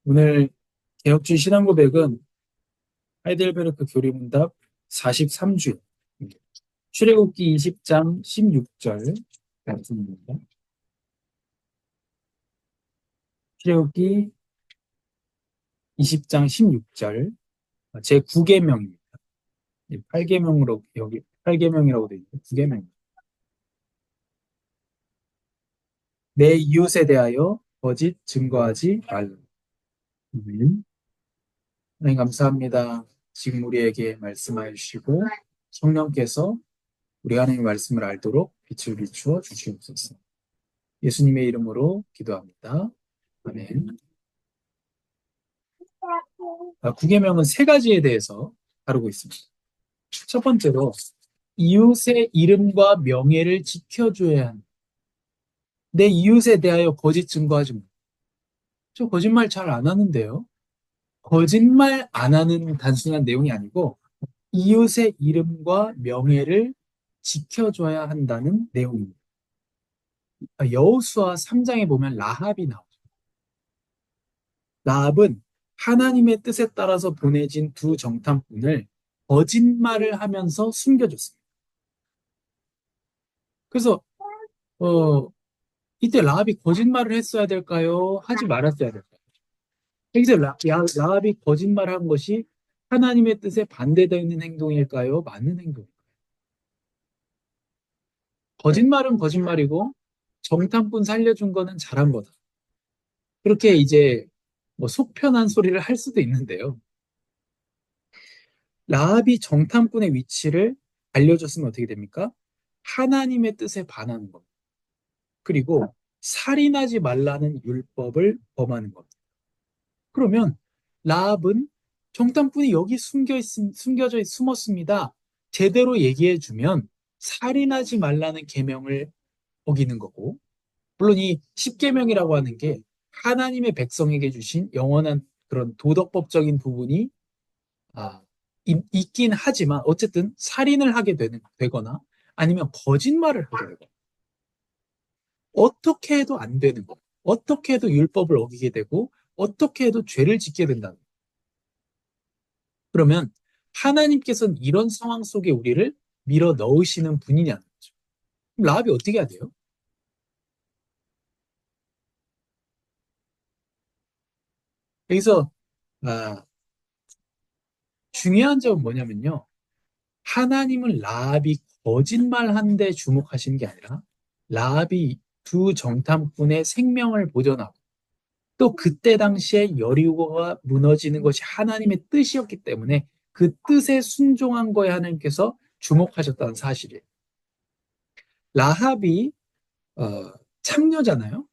오늘 개혁주의 신앙 고백은 하이델베르크 교리문답 43주 출애굽기 20장 16절 말씀입니다. 출애굽기 20장 16절 제 9계명입니다. 8계명으로 여기 8계명이라고 되어 있고 9계명. 내 이웃에 대하여 거짓 증거하지 말라. 하나님 감사합니다. 지금 우리에게 말씀하여 주시고 성령께서 우리 하나님의 말씀을 알도록 빛을 비추어 주시옵소서. 예수님의 이름으로 기도합니다. 아멘. 구계명은 세 가지에 대해서 다루고 있습니다. 첫 번째로 이웃의 이름과 명예를 지켜줘야 한다. 내 이웃에 대하여 거짓 증거하지 마. 저 거짓말 잘 안 하는데요. 거짓말 안 하는 단순한 내용이 아니고 이웃의 이름과 명예를 지켜줘야 한다는 내용입니다. 여호수아 3장에 보면 라합이 나오죠. 라합은 하나님의 뜻에 따라서 보내진 두 정탐꾼을 거짓말을 하면서 숨겨줬습니다. 그래서 어, 이때 라합이 거짓말을 했어야 될까요? 하지 말았어야 될까요? 여기서 라합이 거짓말한 것이 하나님의 뜻에 반대되는 행동일까요? 맞는 행동일까요? 거짓말은 거짓말이고 정탐꾼 살려준 거는 잘한 거다. 그렇게 이제 뭐 속편한 소리를 할 수도 있는데요. 라합이 정탐꾼의 위치를 알려줬으면 어떻게 됩니까? 하나님의 뜻에 반하는 겁니다. 그리고 살인하지 말라는 율법을 범하는 겁니다. 그러면 라합은 정탐꾼이 여기 숨겨져 숨었습니다. 제대로 얘기해주면 살인하지 말라는 계명을 어기는 거고, 물론 이 십계명이라고 하는 게 하나님의 백성에게 주신 영원한 그런 도덕법적인 부분이 아, 있긴 하지만 어쨌든 살인을 되거나 아니면 거짓말을 하게 되거나 어떻게 해도 안 되는 거. 어떻게 해도 율법을 어기게 되고 어떻게 해도 죄를 짓게 된다는 거. 그러면 하나님께서는 이런 상황 속에 우리를 밀어 넣으시는 분이냐는 거죠. 그럼 라합이 어떻게 해야 돼요? 여기서 아, 중요한 점은 뭐냐면요. 하나님은 라합이 거짓말한 데 주목하시는 게 아니라 라합이 두 정탐꾼의 생명을 보존하고 또 그때 당시에 여리고가 무너지는 것이 하나님의 뜻이었기 때문에 그 뜻에 순종한 거에 하나님께서 주목하셨다는 사실이에요. 라합이 창녀잖아요.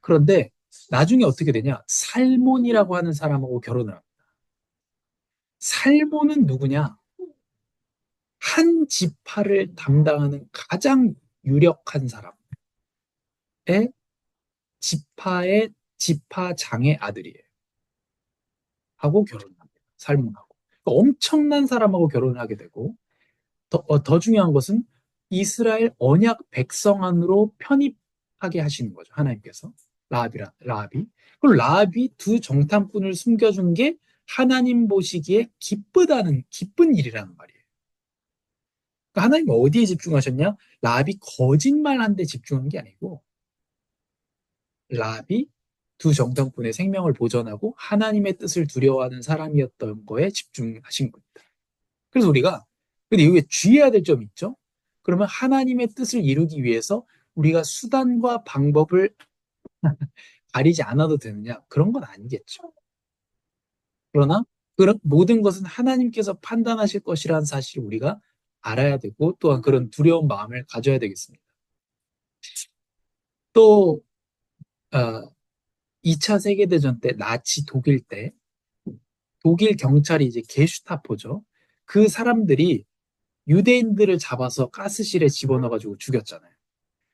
그런데 나중에 어떻게 되냐? 살몬이라고 하는 사람하고 결혼을 합니다. 살몬은 누구냐? 한 지파를 담당하는 가장 유력한 사람의 지파의 지파장의 아들이에요. 하고 결혼을 합니다. 살몬하고. 그러니까 엄청난 사람하고 결혼을 하게 되고 더 중요한 것은 이스라엘 언약 백성 안으로 편입하게 하시는 거죠. 하나님께서. 라합이. 그리고 라합이 두 정탐꾼을 숨겨준 게 하나님 보시기에 기쁜 일이라는 말이에요. 그러니까 하나님은 어디에 집중하셨냐? 라합이 거짓말한 데 집중한 게 아니고 라합이 두 정탐꾼의 생명을 보존하고 하나님의 뜻을 두려워하는 사람이었던 거에 집중하신 겁니다. 그래서 우리가 근데 여기에 주의해야 될 점이 있죠. 그러면 하나님의 뜻을 이루기 위해서 우리가 수단과 방법을 가리지 않아도 되느냐? 그런 건 아니겠죠. 그러나 그런 모든 것은 하나님께서 판단하실 것이라는 사실을 우리가 알아야 되고 또한 그런 두려운 마음을 가져야 되겠습니다. 또 어, 2차 세계대전 때 나치 독일 때 독일 경찰이 이제 게슈타포죠. 그 사람들이 유대인들을 잡아서 가스실에 집어넣어가지고 죽였잖아요.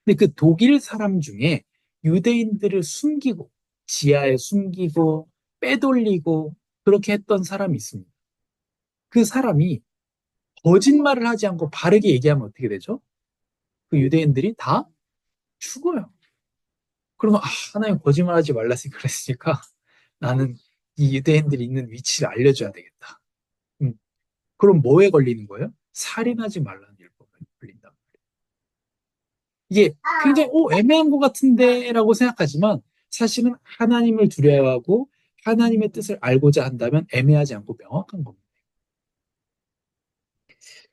근데 그 독일 사람 중에 유대인들을 숨기고 지하에 숨기고 빼돌리고 그렇게 했던 사람이 있습니다. 그 사람이 거짓말을 하지 않고 바르게 얘기하면 어떻게 되죠? 그 유대인들이 다 죽어요. 그러면 하나님 거짓말하지 말라 그랬으니까 나는 이 유대인들이 있는 위치를 알려줘야 되겠다. 음, 그럼 뭐에 걸리는 거예요? 살인하지 말라는 율법에 걸린다. 이게 굉장히 애매한 것 같은데라고 생각하지만 사실은 하나님을 두려워하고 하나님의 뜻을 알고자 한다면 애매하지 않고 명확한 겁니다.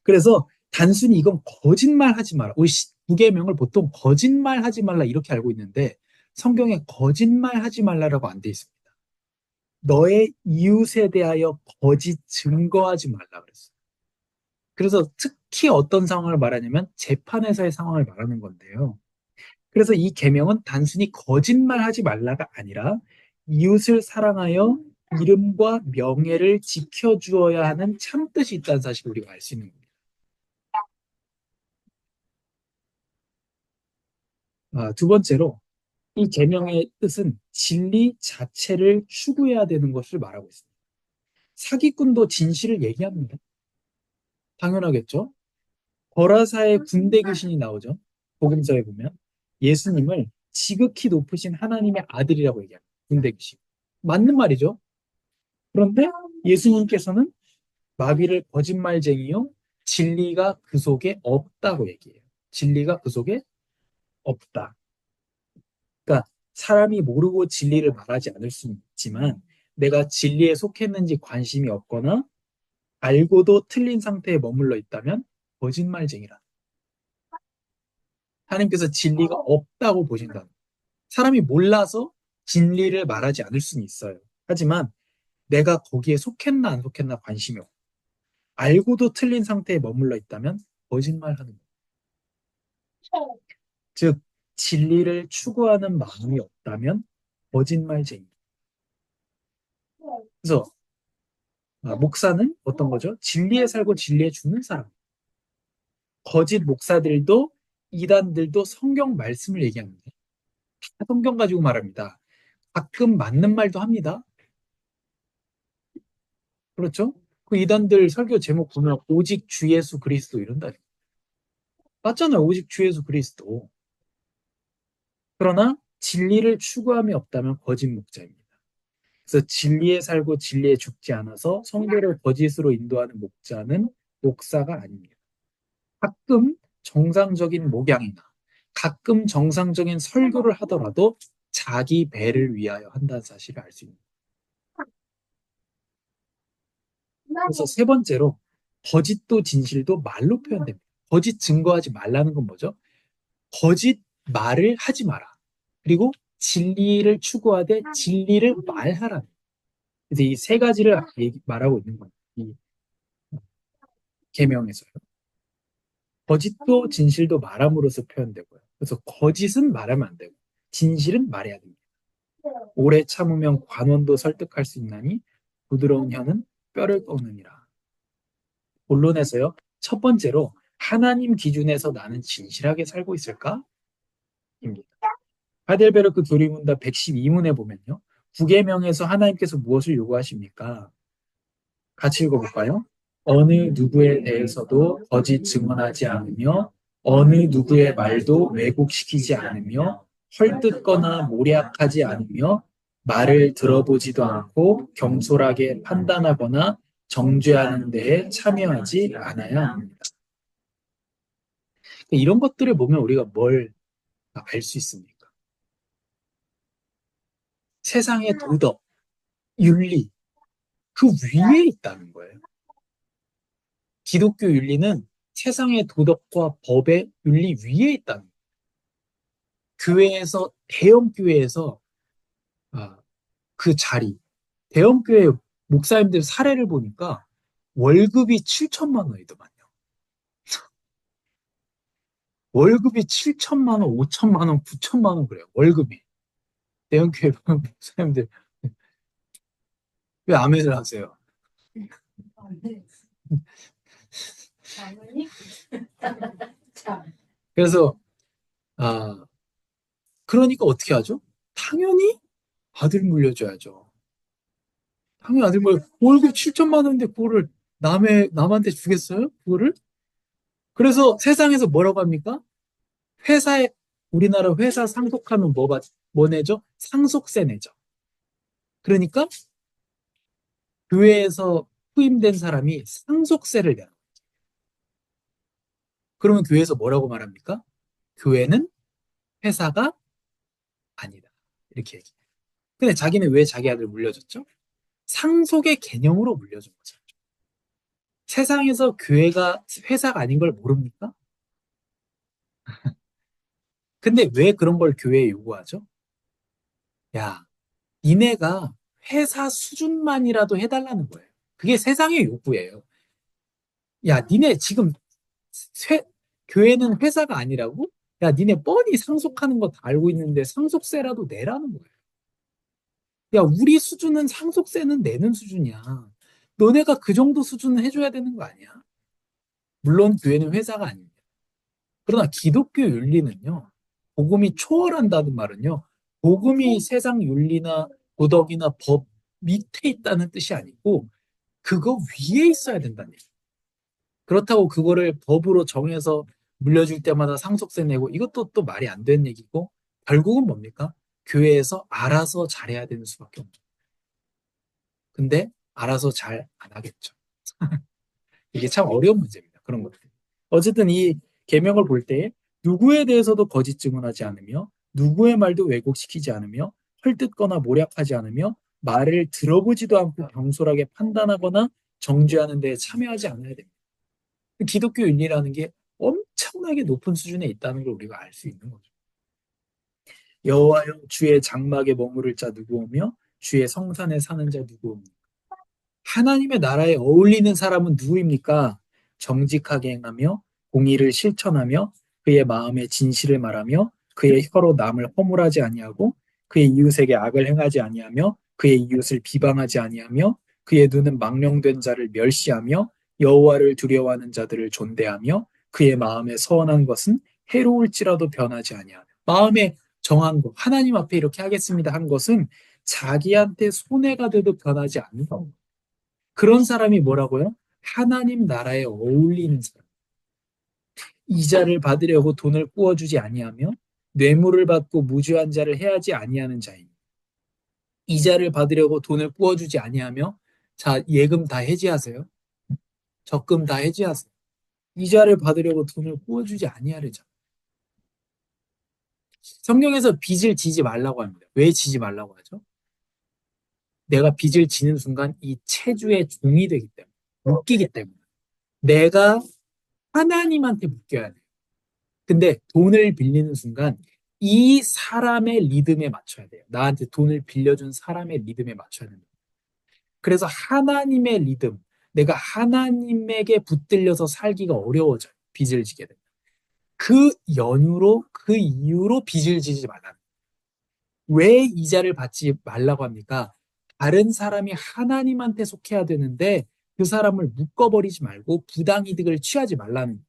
그래서 단순히 이건 거짓말하지 마라. 우리 부계명을 보통 거짓말하지 말라 이렇게 알고 있는데 성경에 거짓말하지 말라라고 안 돼 있습니다. 너의 이웃에 대하여 거짓 증거하지 말라 그랬어요. 그래서 특히 어떤 상황을 말하냐면 재판에서의 상황을 말하는 건데요. 그래서 이 계명은 단순히 거짓말하지 말라가 아니라 이웃을 사랑하여 이름과 명예를 지켜주어야 하는 참뜻이 있다는 사실을 우리가 알 수 있는 겁니다. 두 번째로 이 계명의 뜻은 진리 자체를 추구해야 되는 것을 말하고 있습니다. 사기꾼도 진실을 얘기합니다. 당연하겠죠? 거라사의 군대 귀신이 나오죠. 복음서에 보면 예수님을 지극히 높으신 하나님의 아들이라고 얘기합니다. 군대 귀신. 맞는 말이죠. 그런데 예수님께서는 마귀를 거짓말쟁이요, 진리가 그 속에 없다고 얘기해요. 진리가 그 속에 없다. 그러니까 사람이 모르고 진리를 말하지 않을 수 있지만 내가 진리에 속했는지 관심이 없거나 알고도 틀린 상태에 머물러 있다면 거짓말쟁이라. 하나님께서 진리가 없다고 보신다. 사람이 몰라서 진리를 말하지 않을 수는 있어요. 하지만 내가 거기에 속했나 안 속했나 관심이 없고 알고도 틀린 상태에 머물러 있다면 거짓말하는 거예요. 즉 진리를 추구하는 마음이 없다면 거짓말쟁이. 그래서 목사는 어떤 거죠? 진리에 살고 진리에 죽는 사람. 거짓 목사들도 이단들도 성경 말씀을 얘기합니다. 다 성경 가지고 말합니다. 가끔 맞는 말도 합니다. 그렇죠? 그 이단들 설교 제목 보면 오직 주 예수 그리스도 이런다. 맞잖아요. 오직 주 예수 그리스도. 그러나 진리를 추구함이 없다면 거짓 목자입니다. 그래서 진리에 살고 진리에 죽지 않아서 성도를 거짓으로 인도하는 목자는 목사가 아닙니다. 가끔 정상적인 목양이나 가끔 정상적인 설교를 하더라도 자기 배를 위하여 한다는 사실을 알 수 있는 거예요. 그래서 세 번째로 거짓도 진실도 말로 표현됩니다. 거짓 증거하지 말라는 건 뭐죠? 거짓 말을 하지 마라. 그리고 진리를 추구하되 진리를 말하라. 그래서 이 세 가지를 말하고 있는 거예요. 이 계명에서요. 거짓도 진실도 말함으로써 표현되고요. 그래서 거짓은 말하면 안 되고 진실은 말해야 됩니다. 오래 참으면 관원도 설득할 수 있나니 부드러운 혀는 뼈를 꺾느니라. 본론에서요. 첫 번째로 하나님 기준에서 나는 진실하게 살고 있을까? 입니다. 하델베르크 교리문답 112문에 보면요. 구계명에서 하나님께서 무엇을 요구하십니까? 같이 읽어볼까요? 어느 누구에 대해서도 거짓 증언하지 않으며 어느 누구의 말도 왜곡시키지 않으며 헐뜯거나 모략하지 않으며 말을 들어보지도 않고 경솔하게 판단하거나 정죄하는 데에 참여하지 않아야 합니다. 이런 것들을 보면 우리가 뭘 알 수 있습니까? 세상의 도덕, 윤리, 그 위에 있다는 거예요. 기독교 윤리는 세상의 도덕과 법의 윤리 위에 있다는 거예요. 교회에서, 대형 교회에서 아, 그 자리, 대형 교회 목사님들 사례를 보니까 월급이 7천만 원이더만요. 월급이 7천만 원, 5천만 원, 9천만 원 그래요. 월급이. 대형 교회 목사님들 왜 아멘을 하세요? 그래서 아, 그러니까 어떻게 하죠? 당연히 아들 물려줘야죠. 당연히 아들 물려. 월급 7천만 원인데 그거를 남한테 주겠어요? 그거를? 그래서 세상에서 뭐라고 합니까? 회사에, 우리나라 회사 상속하면 뭐 내죠? 상속세 내죠. 그러니까 교회에서 후임된 사람이 상속세를 내요. 그러면 교회에서 뭐라고 말합니까? 교회는 회사가 아니다. 이렇게 얘기해요. 근데 자기는 왜 자기 아들 물려줬죠? 상속의 개념으로 물려준 거죠. 세상에서 교회가 회사가 아닌 걸 모릅니까? 근데 왜 그런 걸 교회에 요구하죠? 야, 니네가 회사 수준만이라도 해달라는 거예요. 그게 세상의 요구예요. 야, 니네 지금 회- 교회는 회사가 아니라고? 야, 니네 뻔히 상속하는 거 다 알고 있는데 상속세라도 내라는 거예요. 야, 우리 수준은 상속세는 내는 수준이야. 너네가 그 정도 수준은 해줘야 되는 거 아니야? 물론 교회는 회사가 아닙니다. 그러나 기독교 윤리는요, 복음이 초월한다는 말은요, 복음이 세상 윤리나 도덕이나 법 밑에 있다는 뜻이 아니고, 그거 위에 있어야 된다는 얘기예요. 그렇다고 그거를 법으로 정해서 물려줄 때마다 상속세 내고, 이것도 또 말이 안 되는 얘기고, 결국은 뭡니까? 교회에서 알아서 잘해야 되는 수밖에 없죠. 근데 알아서 잘 안 하겠죠. 이게 참 어려운 문제입니다. 그런 것들. 어쨌든 이 계명을 볼 때 누구에 대해서도 거짓 증언하지 않으며 누구의 말도 왜곡시키지 않으며 헐뜯거나 모략하지 않으며 말을 들어보지도 않고 경솔하게 판단하거나 정죄하는 데 참여하지 않아야 됩니다. 기독교 윤리라는 게 엄청나게 높은 수준에 있다는 걸 우리가 알 수 있는 거죠. 여호와여 주의 장막에 머무를 자 누구오며 주의 성산에 사는 자 누구오며 하나님의 나라에 어울리는 사람은 누구입니까? 정직하게 행하며 공의를 실천하며 그의 마음에 진실을 말하며 그의 혀로 남을 허물하지 아니하고 그의 이웃에게 악을 행하지 아니하며 그의 이웃을 비방하지 아니하며 그의 눈은 망령된 자를 멸시하며 여호와를 두려워하는 자들을 존대하며 그의 마음에 서원한 것은 해로울지라도 변하지 아니하며 마음에 정한 것 하나님 앞에 이렇게 하겠습니다 한 것은 자기한테 손해가 돼도 변하지 않는다. 그런 사람이 뭐라고요? 하나님 나라에 어울리는 사람. 이자를 받으려고 돈을 꾸어주지 아니하며 뇌물을 받고 무죄한 자를 해하지 아니하는 자입니다. 이자를 받으려고 돈을 꾸어주지 아니하며 자 예금 다 해지하세요. 적금 다 해지하세요. 이자를 받으려고 돈을 꾸어주지 아니하려죠. 성경에서 빚을 지지 말라고 합니다. 왜 지지 말라고 하죠? 내가 빚을 지는 순간 이 체주의 종이 되기 때문에 묶이기 때문에 내가 하나님한테 묶여야 돼. 근데 돈을 빌리는 순간 이 사람의 리듬에 맞춰야 돼요. 나한테 돈을 빌려준 사람의 리듬에 맞춰야 됩니다. 그래서 하나님의 리듬, 내가 하나님에게 붙들려서 살기가 어려워져요. 빚을 지게 됩니다. 그 연유로, 그 이유로 빚을 지지 말라는 거예요. 왜 이자를 받지 말라고 합니까? 다른 사람이 하나님한테 속해야 되는데 그 사람을 묶어버리지 말고 부당이득을 취하지 말라는 거예요.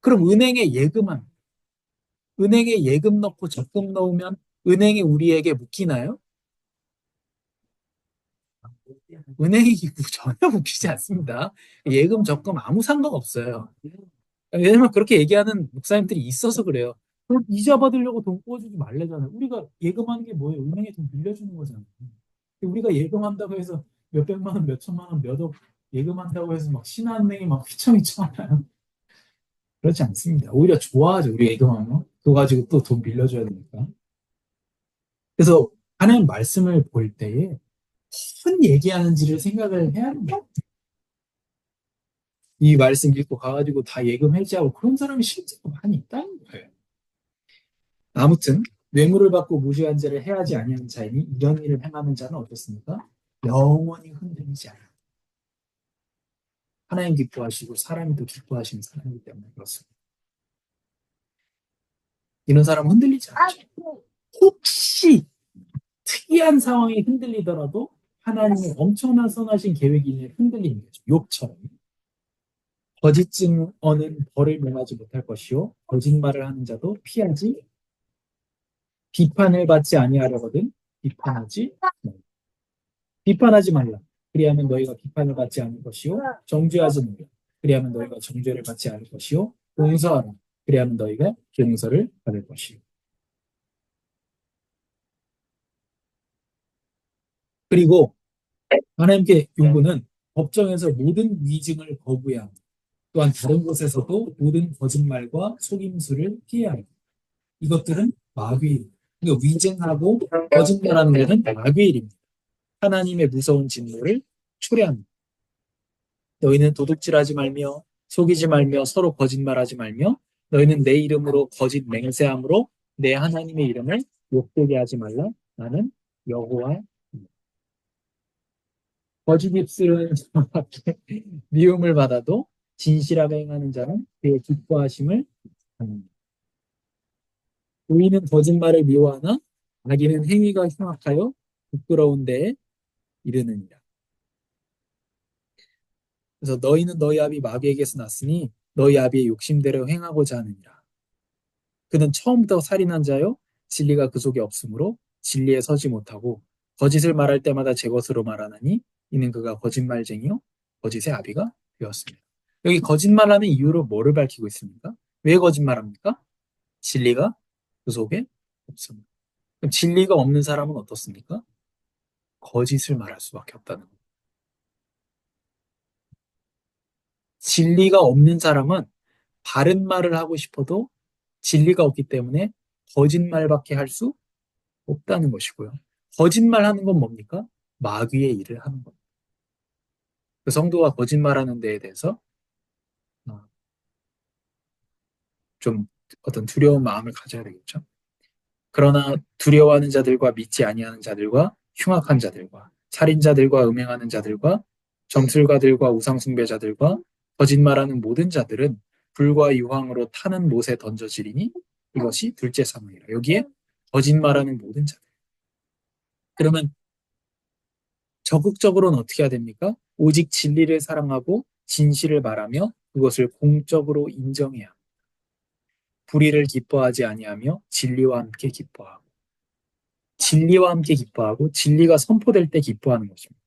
그럼 은행에 예금합니다. 은행에 예금 넣고 적금 넣으면 은행이 우리에게 묶이나요? 은행이 전혀 묶이지 않습니다. 예금, 적금 아무 상관없어요. 왜냐면 그렇게 얘기하는 목사님들이 있어서 그래요. 그럼 이자 받으려고 돈 구워주지 말래잖아요. 우리가 예금하는 게 뭐예요? 은행에 돈 빌려주는 거잖아요. 우리가 예금한다고 해서 몇백만 원, 몇천만 원, 몇억 예금한다고 해서 막 신한은행이 막 휘청휘청하나요? 그렇지 않습니다. 오히려 좋아하죠. 우리 예금하면. 그거 가지고 또 돈 빌려줘야 되니까. 그래서 하나님 말씀을 볼 때에 무슨 얘기하는지를 생각을 해야 합니다. 이 말씀 읽고 가가지고 다 예금 해지하고 그런 사람이 실제로 많이 있다는 거예요. 아무튼 뇌물을 받고 무죄한 자를 해하지 아니하는 자이니 이런 일을 행하는 자는 어떻습니까? 영원히 흔들리지 않아요. 하나님 기뻐하시고 사람이 또 기뻐하시는 사람이기 때문에 그렇습니다. 이런 사람은 흔들리지 않죠. 혹시 특이한 상황이 흔들리더라도 하나님의 엄청난 선하신 계획이 흔들리는 거죠. 욕처럼. 거짓 증언은 벌을 면하지 못할 것이요 거짓말을 하는 자도 피하지 비판을 받지 아니하려거든 비판하지 말라. 비판하지 말라. 그리하면 너희가 비판을 받지 않을 것이요 정죄하지 말라. 그리하면 너희가 정죄를 받지 않을 것이요 용서하라. 그리하면 너희가 용서를 받을 것이요. 그리고 하나님께 요구는 법정에서 모든 위증을 거부해야 합니다. 또한 다른 곳에서도 모든 거짓말과 속임수를 피해야 합니다. 이것들은 마귀, 그러니까 위증하고 거짓말하는 것은 마귀의 일입니다. 하나님의 무서운 진노를 초래합니다. 너희는 도둑질하지 말며 속이지 말며 서로 거짓말하지 말며 너희는 내 이름으로 거짓 맹세함으로 내 하나님의 이름을 욕되게 하지 말라. 나는 여호와. 거짓 입술은 저밖에 미움을 받아도 진실하게 행하는 자는 그의 기뻐하심을 받는다. 의인은 거짓말을 미워하나 악인은 행위가 흉악하여 부끄러운 데에 이르느니라. 그래서 너희는 너희 아비 마귀에게서 났으니 너희 아비의 욕심대로 행하고자 하느니라. 그는 처음부터 살인한 자요 진리가 그 속에 없으므로 진리에 서지 못하고 거짓을 말할 때마다 제 것으로 말하나니 이는 그가 거짓말쟁이요 거짓의 아비가 되었습니다. 여기 거짓말하는 이유로 뭐를 밝히고 있습니까? 왜 거짓말합니까? 진리가 그 속에 없습니다. 그럼 진리가 없는 사람은 어떻습니까? 거짓을 말할 수밖에 없다는 거예요. 진리가 없는 사람은 바른 말을 하고 싶어도 진리가 없기 때문에 거짓말밖에 할 수 없다는 것이고요. 거짓말하는 건 뭡니까? 마귀의 일을 하는 겁니다. 그 성도가 거짓말하는 데에 대해서 어, 좀 어떤 두려운 마음을 가져야 되겠죠. 그러나 두려워하는 자들과 믿지 아니하는 자들과 흉악한 자들과 살인자들과 음행하는 자들과 점술가들과 우상숭배자들과 거짓말하는 모든 자들은 불과 유황으로 타는 못에 던져지리니 이것이 둘째 사망이라. 여기에 거짓말하는 모든 자들. 그러면 적극적으로는 어떻게 해야 됩니까? 오직 진리를 사랑하고 진실을 말하며 그것을 공적으로 인정해야 합니다. 불의를 기뻐하지 아니하며 진리와 함께 기뻐하고 진리와 함께 기뻐하고 진리가 선포될 때 기뻐하는 것입니다.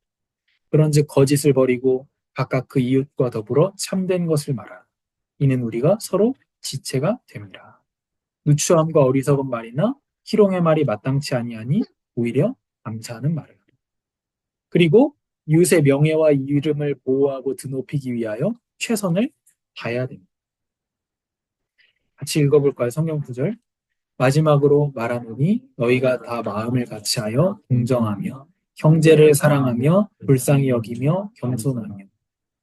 그런즉 거짓을 버리고 각각 그 이웃과 더불어 참된 것을 말하라. 이는 우리가 서로 지체가 됩니다. 누추함과 어리석은 말이나 희롱의 말이 마땅치 아니하니 오히려 감사하는 말을 하라. 그리고 이웃의 명예와 이름을 보호하고 드높이기 위하여 최선을 다해야 됩니다. 같이 읽어볼까요? 성경 구절. 마지막으로 말하노니 너희가 다 마음을 같이하여 동정하며 형제를 사랑하며 불쌍히 여기며 겸손하며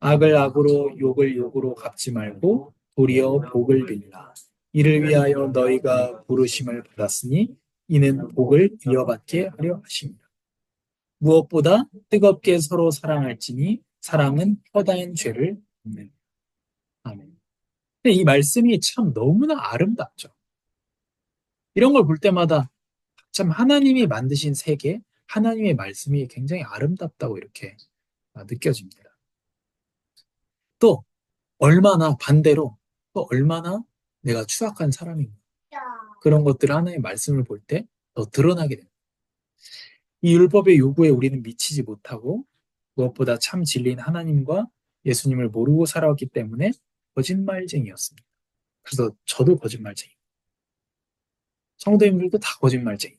악을 악으로 욕을 욕으로 갚지 말고 도리어 복을 빌라. 이를 위하여 너희가 부르심을 받았으니 이는 복을 이어받게 하려 하십니다. 무엇보다 뜨겁게 서로 사랑할지니 사랑은 허다한 죄를 덮는. 아멘. 근데 이 말씀이 참 너무나 아름답죠. 이런 걸 볼 때마다 참 하나님이 만드신 세계, 하나님의 말씀이 굉장히 아름답다고 이렇게 느껴집니다. 또 얼마나 반대로 또 얼마나 내가 추악한 사람인가 그런 것들 하나의 말씀을 볼 때 더 드러나게 됩니다. 이 율법의 요구에 우리는 미치지 못하고 무엇보다 참 진리인 하나님과 예수님을 모르고 살아왔기 때문에 거짓말쟁이였습니다. 그래서 저도 거짓말쟁이, 성도님들도 다 거짓말쟁이.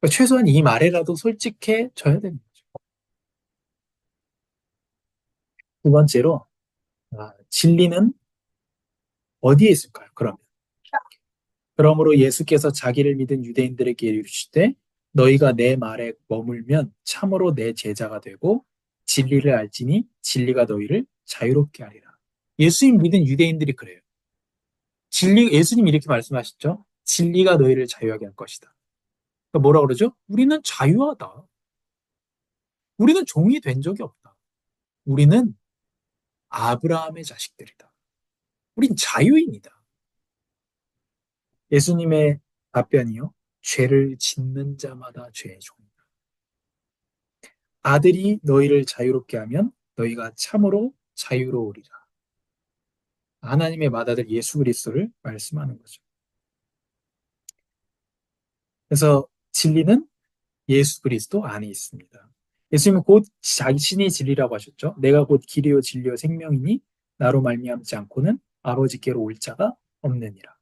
그러니까 최소한 이 말에라도 솔직해져야 되는 거죠. 두 번째로 진리는 어디에 있을까요? 그러면 그러므로 예수께서 자기를 믿은 유대인들에게 이르시되 너희가 내 말에 머물면 참으로 내 제자가 되고 진리를 알지니 진리가 너희를 자유롭게 하리라. 예수님 믿은 유대인들이 그래요. 예수님 이렇게 말씀하셨죠. 진리가 너희를 자유하게 할 것이다. 그러니까 뭐라 그러죠? 우리는 자유하다. 우리는 종이 된 적이 없다. 우리는 아브라함의 자식들이다. 우린 자유인이다. 예수님의 답변이요. 죄를 짓는 자마다 죄의 종이다. 아들이 너희를 자유롭게 하면 너희가 참으로 자유로우리라. 하나님의 맏아들 예수 그리스도를 말씀하는 거죠. 그래서 진리는 예수 그리스도 안에 있습니다. 예수님은 곧 자신이 진리라고 하셨죠. 내가 곧 길이요 진리요 생명이니 나로 말미암지 않고는 아버지께로 올 자가 없느니라.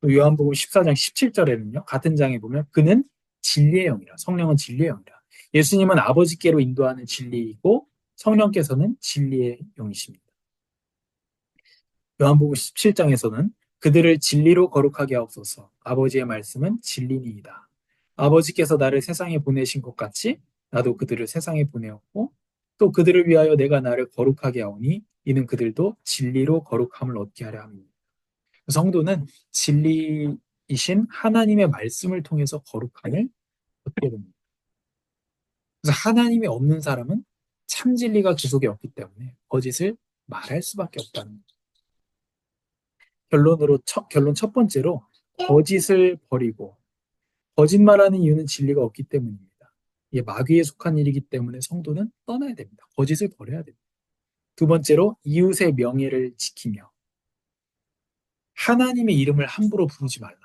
또 요한복음 14장 17절에는요. 같은 장에 보면 그는 진리의 영이라. 성령은 진리의 영이라. 예수님은 아버지께로 인도하는 진리이고 성령께서는 진리의 영이십니다. 요한복음 17장에서는 그들을 진리로 거룩하게 하옵소서. 아버지의 말씀은 진리니이다. 아버지께서 나를 세상에 보내신 것 같이 나도 그들을 세상에 보내었고 또 그들을 위하여 내가 나를 거룩하게 하오니 이는 그들도 진리로 거룩함을 얻게 하려 함이니라. 성도는 진리이신 하나님의 말씀을 통해서 거룩함을 얻게 됩니다. 그래서 하나님이 없는 사람은 참 진리가 그 속에 없기 때문에 거짓을 말할 수밖에 없다는 거죠. 결론 첫 번째로 거짓을 버리고 거짓말하는 이유는 진리가 없기 때문입니다. 이게 마귀에 속한 일이기 때문에 성도는 떠나야 됩니다. 거짓을 버려야 됩니다. 두 번째로 이웃의 명예를 지키며 하나님의 이름을 함부로 부르지 말라.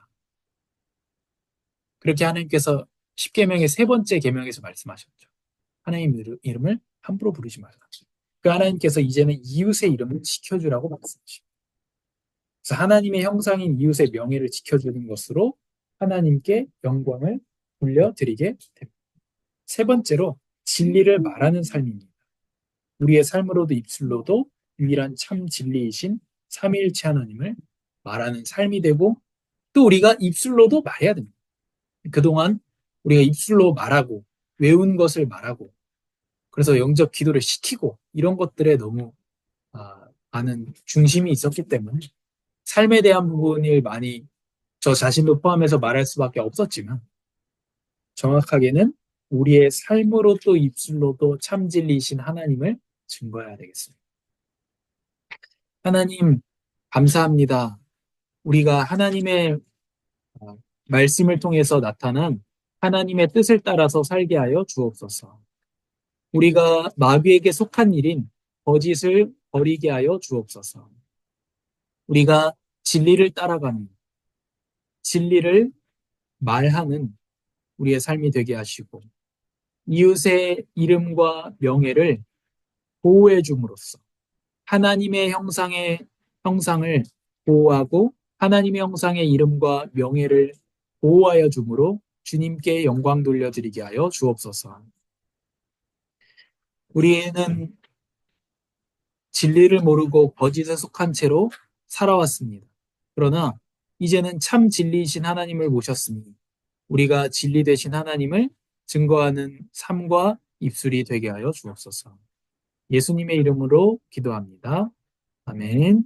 그렇게 하나님께서 십계명의 세 번째 계명에서 말씀하셨죠. 하나님 이름을 함부로 부르지 말라. 그 하나님께서 이제는 이웃의 이름을 지켜주라고 말씀하십니다. 그래서 하나님의 형상인 이웃의 명예를 지켜주는 것으로 하나님께 영광을 돌려드리게 됩니다. 세 번째로 진리를 말하는 삶입니다. 우리의 삶으로도 입술로도 유일한 참 진리이신 삼위일체 하나님을 말하는 삶이 되고 또 우리가 입술로도 말해야 됩니다. 그동안 우리가 입술로 말하고 외운 것을 말하고 그래서 영접 기도를 시키고 이런 것들에 너무 많은 중심이 있었기 때문에 삶에 대한 부분을 많이 저 자신도 포함해서 말할 수밖에 없었지만 정확하게는 우리의 삶으로 또 입술로도 참 진리이신 하나님을 증거해야 되겠습니다. 하나님, 감사합니다. 우리가 하나님의 말씀을 통해서 나타난 하나님의 뜻을 따라서 살게 하여 주옵소서. 우리가 마귀에게 속한 일인 거짓을 버리게 하여 주옵소서. 우리가 진리를 따라가는, 진리를 말하는 우리의 삶이 되게 하시고, 이웃의 이름과 명예를 보호해 줌으로써 하나님의 형상을 보호하고 하나님의 형상의 이름과 명예를 보호하여 줌으로 주님께 영광 돌려드리게 하여 주옵소서. 우리는 진리를 모르고 거짓에 속한 채로 살아왔습니다. 그러나 이제는 참 진리이신 하나님을 모셨으니 우리가 진리 되신 하나님을 증거하는 삶과 입술이 되게 하여 주옵소서. 예수님의 이름으로 기도합니다. 아멘.